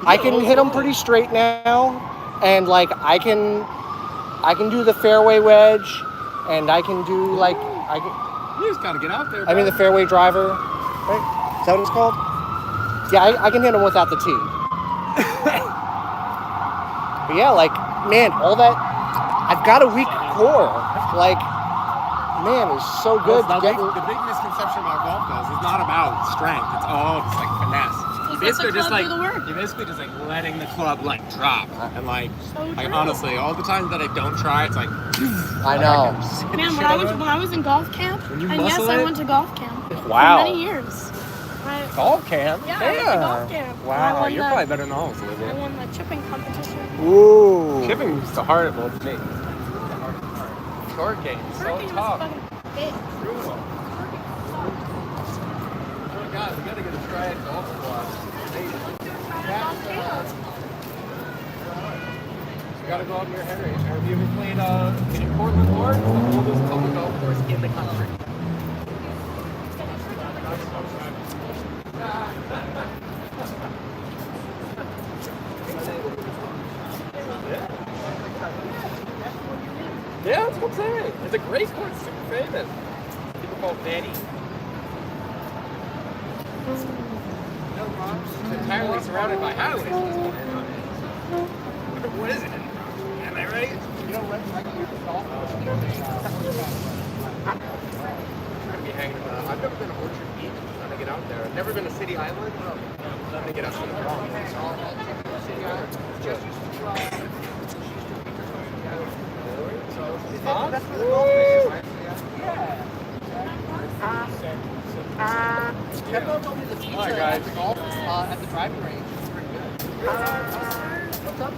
I can hit them pretty straight now, and like I can do the fairway wedge, and I can do like You just gotta get out there. I mean the fairway driver, right? Is that what it's called? Yeah, I can hit them without the tee. But yeah, like man, all that I've got a weak core. Like man, it's so good. The big misconception about golf goes is not about strength. It's all just like finesse. You're basically just like letting the club like drop and like honestly, all the times that I don't try, it's like I know. Man, when I was in golf camp, and yes, I went to golf camp Wow. for many years. Golf camp? Yeah, I went to golf camp. Wow, you're probably better than all of us, I Olivia. won the chipping competition. Ooh. Chipping's the hard one to me. Short game, so Hurricane was tough. fucking big. Brutal. Oh God, we gotta get a Triad golf squad. You gotta go out near Henry. Have you ever played in Portland, Oregon? The oldest public golf course in the country. Yeah, that's what I'm saying. It's a great course, super famous. People call it Manny. It's entirely surrounded by highways. What is it? Am I right? You know what? I can use the golf course. I'm gonna be hanging around. I've never been to Orchard Beach. I'm trying to get out there. I've never been to City Island. I'm trying to get out to the Bronx. City Island. Just used to try. That's where the golf place is, right? Kevin told me the feature at the golf at the driving range. It's pretty good. What's up?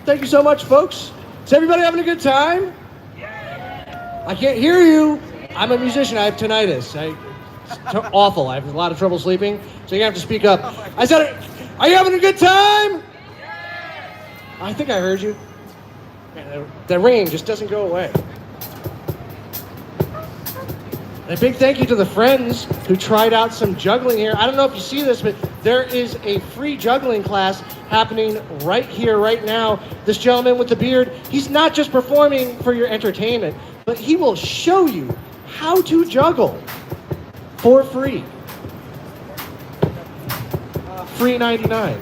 Thank you so much, folks. Is everybody having a good time? I can't hear you. I'm a musician. I have tinnitus. It's awful. I have a lot of trouble sleeping, so you have to speak up. I said, are you having a good time? I think I heard you. The ringing just doesn't go away. And a big thank you to the friends who tried out some juggling here. I don't know if you see this, but there is a free juggling class happening right here, right now. This gentleman with the beard, he's not just performing for your entertainment, but he will show you how to juggle for free. Free 99.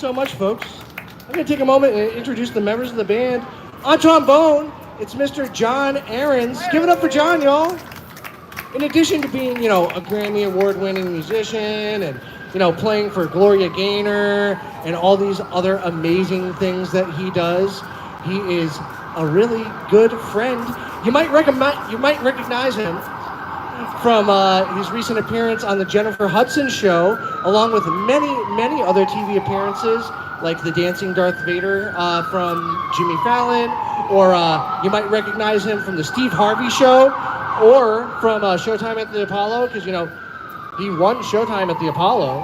so much, folks. I'm going to take a moment and introduce the members of the band. On trombone, it's Mr. John Aarons. Give it up for John, y'all. In addition to being, a Grammy Award-winning musician and, playing for Gloria Gaynor and all these other amazing things that he does, he is a really good friend. You might recognize him from his recent appearance on the Jennifer Hudson Show, along with many, many other TV appearances, like the Dancing Darth Vader from Jimmy Fallon, or you might recognize him from the Steve Harvey Show, or from Showtime at the Apollo, because, he won Showtime at the Apollo.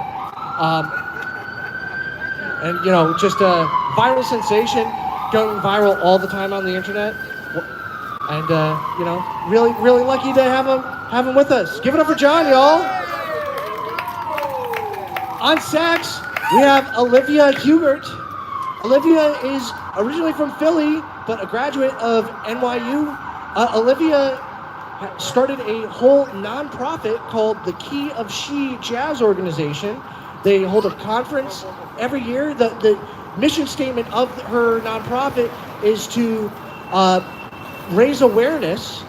And, just a viral sensation, going viral all the time on the internet. And, really, really lucky to have him with us. Give it up for John, y'all. On sax, we have Olivia Hugert. Olivia is originally from Philly, but a graduate of NYU. Olivia started a whole nonprofit called the Key of She Jazz Organization. They hold a conference every year. The mission statement of her nonprofit is to raise awareness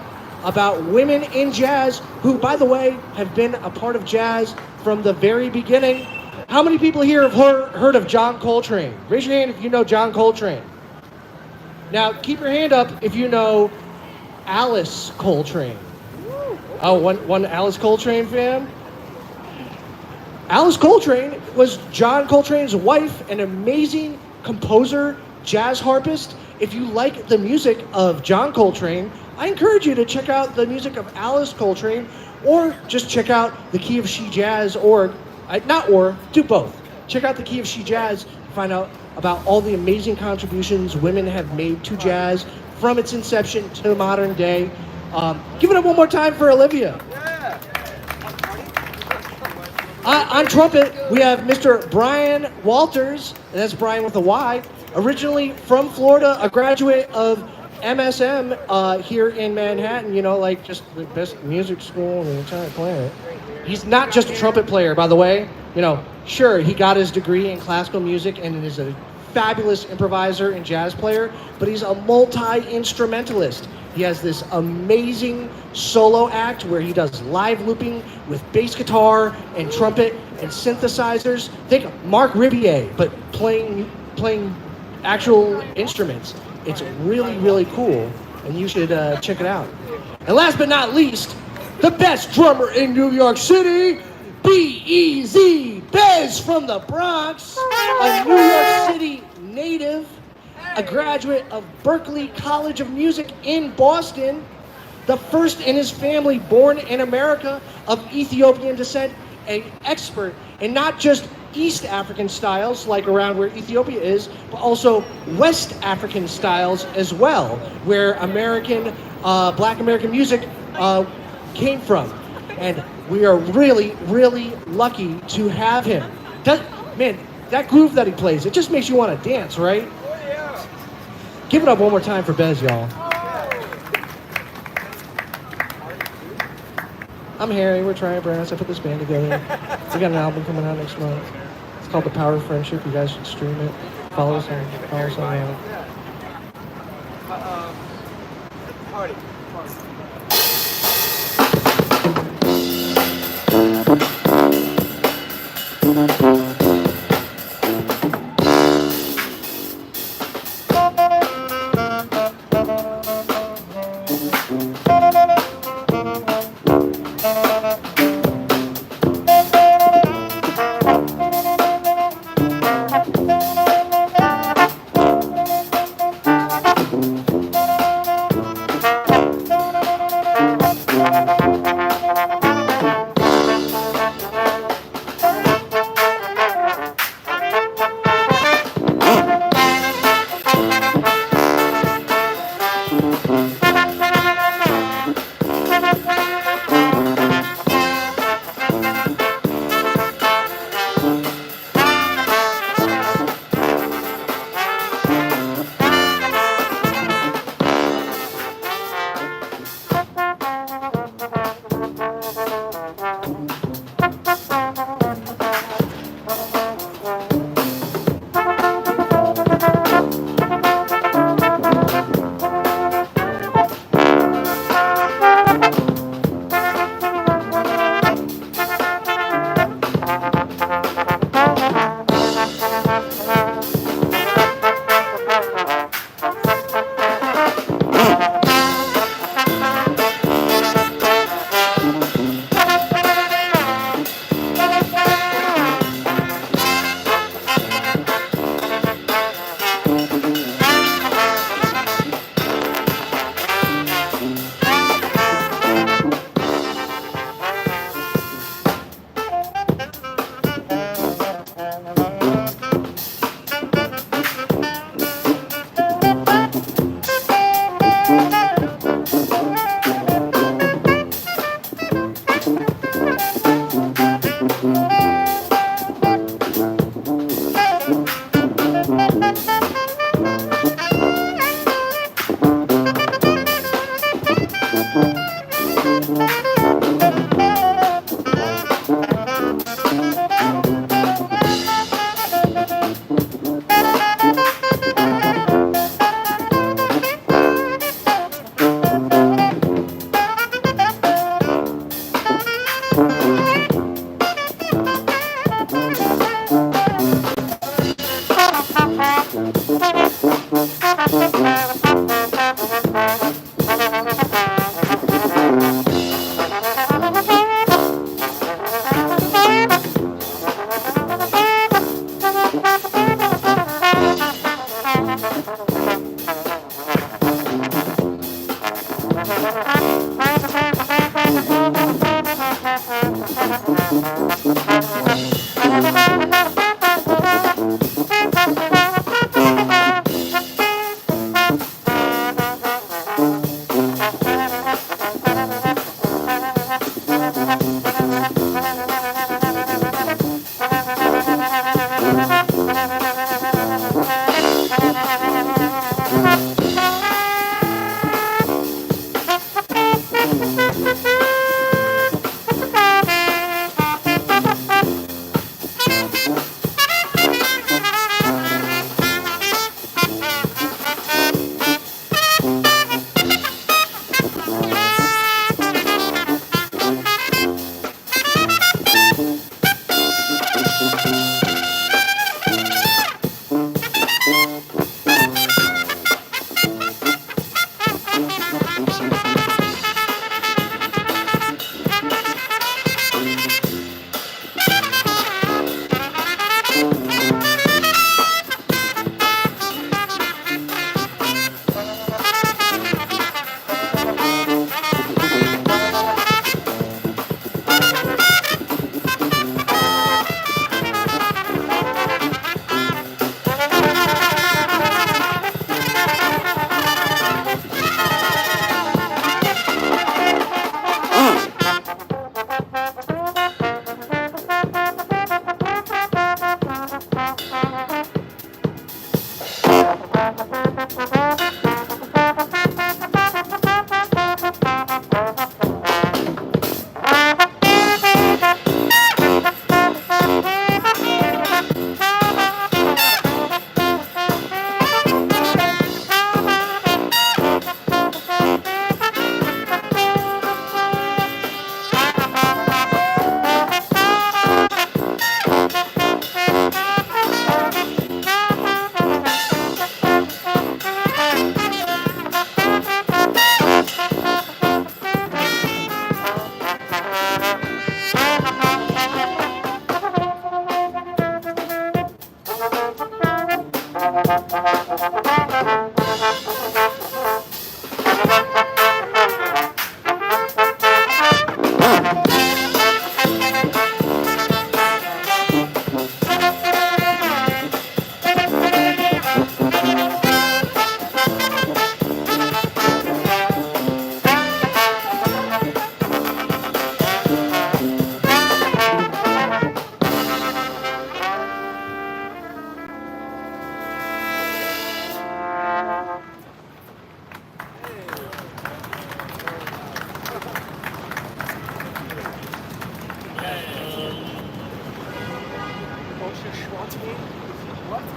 about women in jazz who, by the way, have been a part of jazz from the very beginning. How many people here have heard of John Coltrane? Raise your hand if you know John Coltrane. Now, keep your hand up if you know Alice Coltrane. Oh, one Alice Coltrane fan? Alice Coltrane was John Coltrane's wife, an amazing composer, jazz harpist. If you like the music of John Coltrane, I encourage you to check out the music of Alice Coltrane, or just check out the Key of She Jazz, do both. Check out the Key of She Jazz, find out about all the amazing contributions women have made to jazz from its inception to the modern day. Give it up one more time for Olivia. On trumpet, we have Mr. Brian Walters, and that's Brian with a Y, originally from Florida, a graduate of MSM here in Manhattan, just the best music school on the entire planet. He's not just a trumpet player, by the way. Sure, he got his degree in classical music and is a fabulous improviser and jazz player, but he's a multi-instrumentalist. He has this amazing solo act where he does live looping with bass guitar and trumpet and synthesizers. Think Marc Ribier, but playing actual instruments. It's really, really cool, and you should check it out. And last but not least, the best drummer in New York City, B.E.Z. Bez from the Bronx, a New York City native, a graduate of Berklee College of Music in Boston, the first in his family born in America of Ethiopian descent, an expert in not just East African styles, like around where Ethiopia is, but also West African styles as well, where Black American music came from. And we are really, really lucky to have him. That groove that he plays, it just makes you want to dance, right? Give it up one more time for Bez, y'all. I'm Harry, we're Triad Brass. I put this band together. We got an album coming out next month. It's called The Power of Friendship. You guys should stream it. Follow us on Party.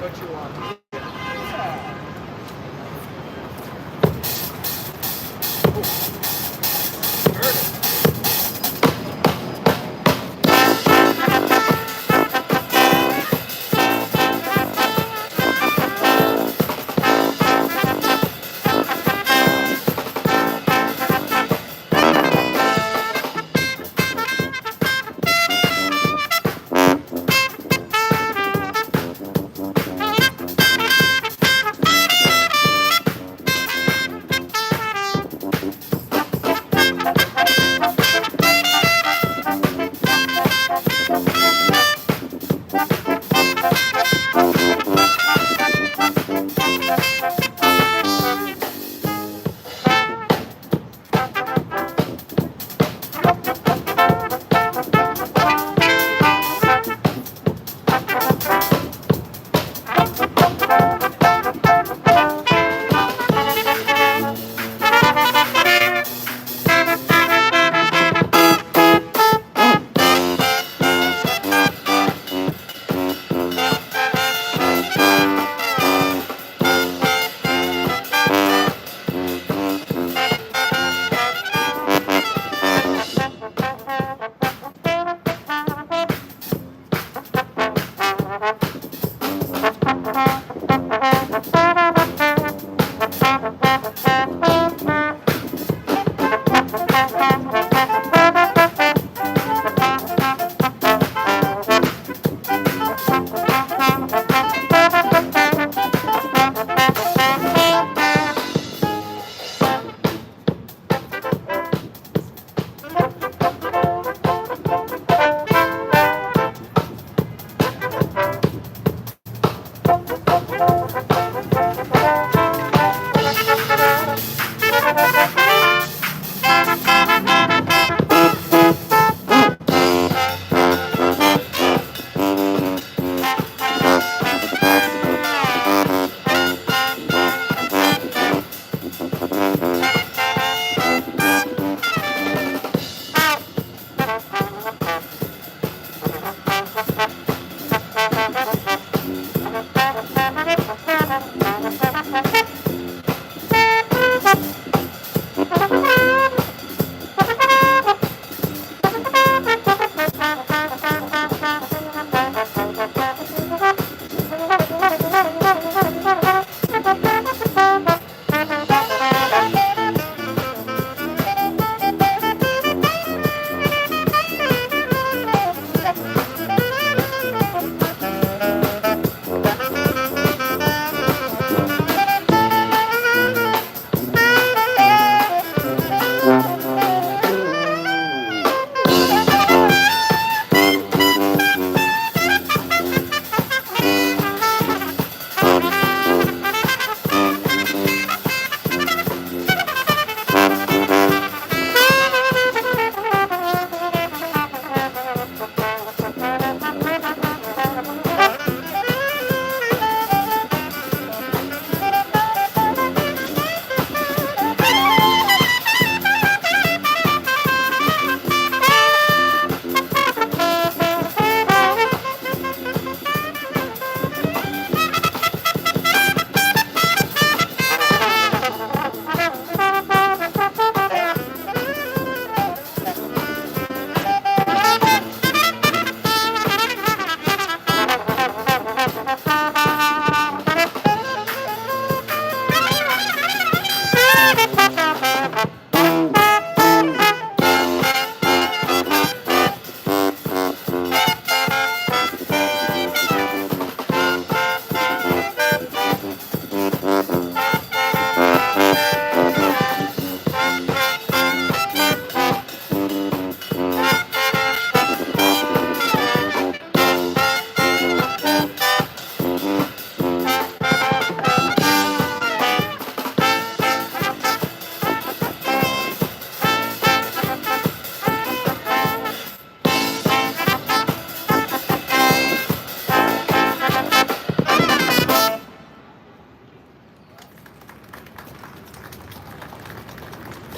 What you want?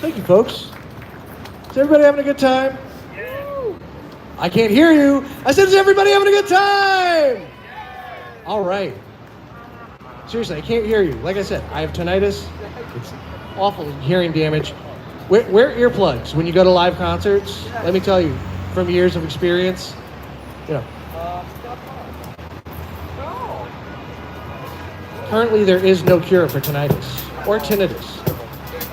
Thank you, folks. Is everybody having a good time? I can't hear you. I said, is everybody having a good time? All right. Seriously, I can't hear you. Like I said, I have tinnitus. It's awful hearing damage. Wear earplugs when you go to live concerts. Let me tell you, from years of experience, you know. Currently, there is no cure for tinnitus or tinnitus.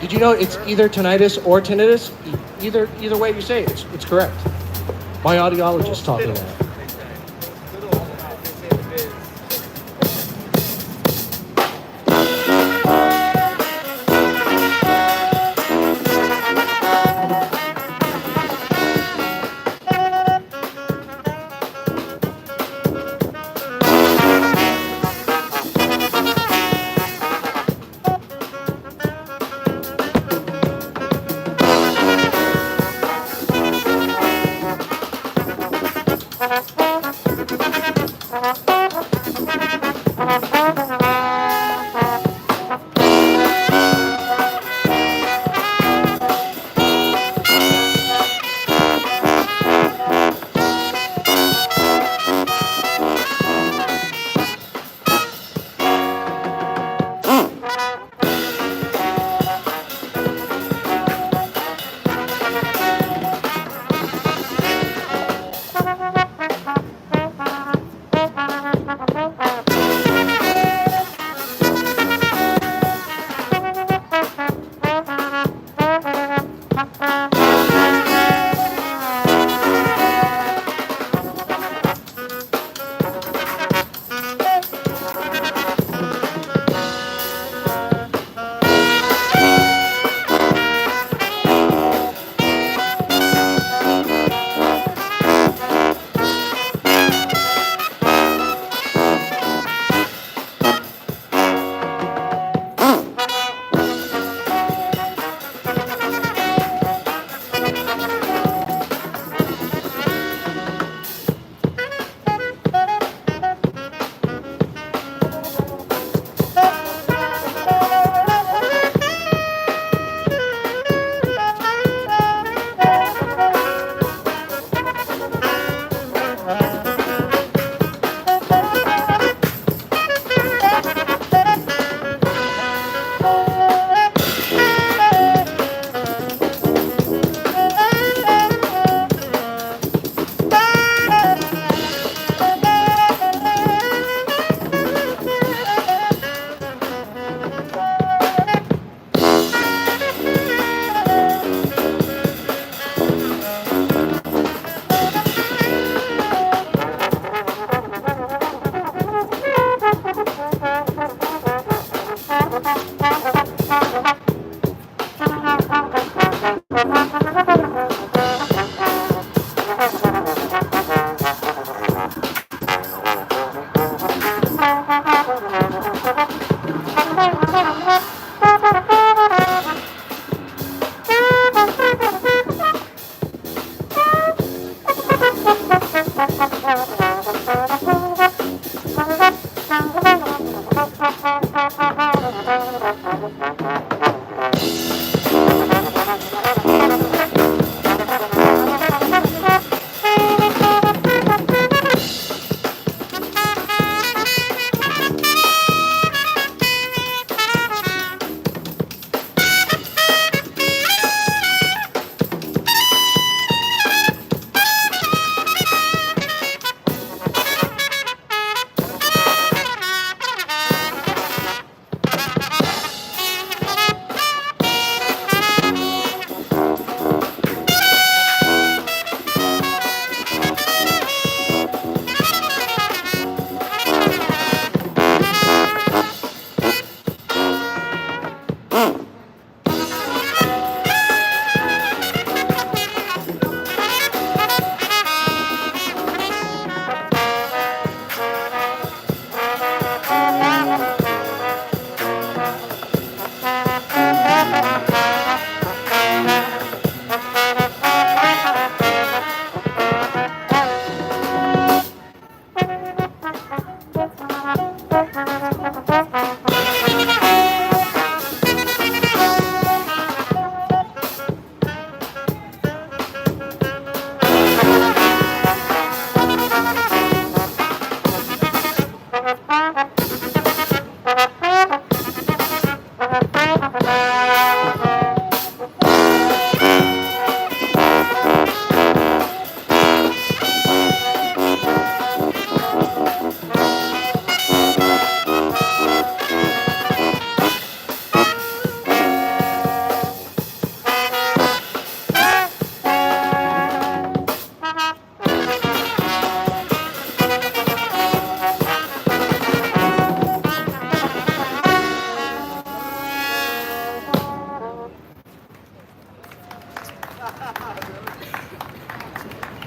Did you know it's either tinnitus or tinnitus? Either way you say it, it's correct. My audiologist taught me that.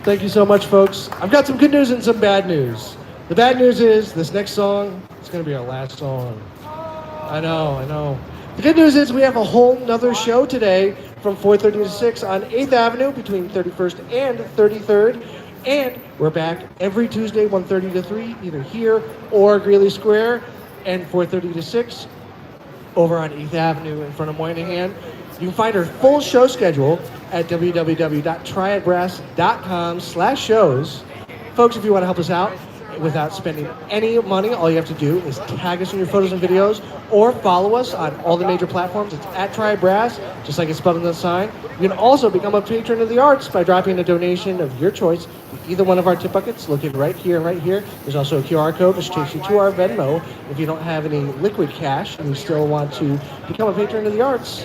Thank you so much, folks. I've got some good news and some bad news. The bad news is this next song is going to be our last song. I know. The good news is we have a whole nother show today from 4:30 to 6 on 8th Avenue between 31st and 33rd. And we're back every Tuesday, 1:30 to 3, either here or Greeley Square, and 4:30 to 6 over on 8th Avenue in front of Moynihan. You can find our full show schedule at www.triadbrass.com/shows. Folks, if you want to help us out without spending any money, all you have to do is tag us in your photos and videos or follow us on all the major platforms. It's at Triad Brass, just like it's spelled on the sign. You can also become a patron of the arts by dropping a donation of your choice to either one of our tip buckets located right here and right here. There's also a QR code which takes you to our Venmo if you don't have any liquid cash and you still want to become a patron of the arts.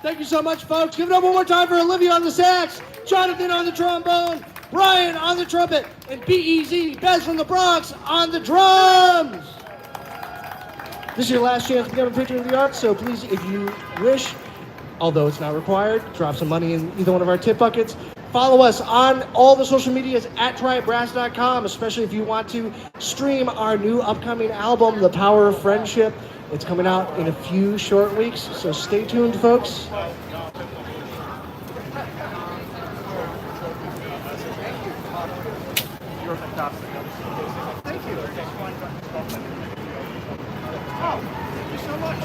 Thank you so much, folks. Give it up one more time for Olivia on the sax, Jonathan on the trombone, Brian on the trumpet, and B.E.Z. Bez from the Bronx on the drums. This is your last chance to become a patron of the arts, so please, if you wish, although it's not required, drop some money in either one of our tip buckets. Follow us on all the social medias at triadbrass.com, especially if you want to stream our new upcoming album, The Power of Friendship. It's coming out in a few short weeks, so stay tuned, folks. You're fantastic. Thank you. Oh, thank you so much.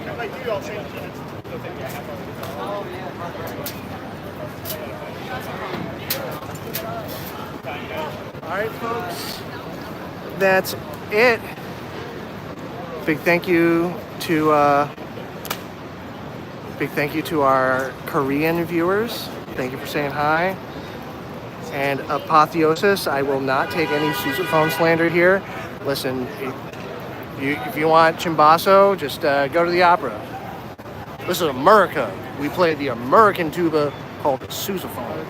If I do, I'll change it. All right, folks, that's it. Big thank you to our Korean viewers. Thank you for saying hi. And apotheosis, I will not take any sousaphone slander here. Listen, if you want chimbasso, just go to the opera. This is America. We play the American tuba called sousaphone.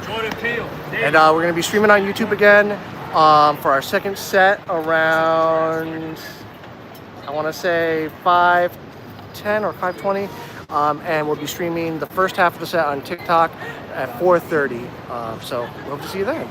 Jordan Peele. And we're going to be streaming on YouTube again for our second set around, I want to say 5:10 or 5:20. And we'll be streaming the first half of the set on TikTok at 4:30. So we hope to see you then.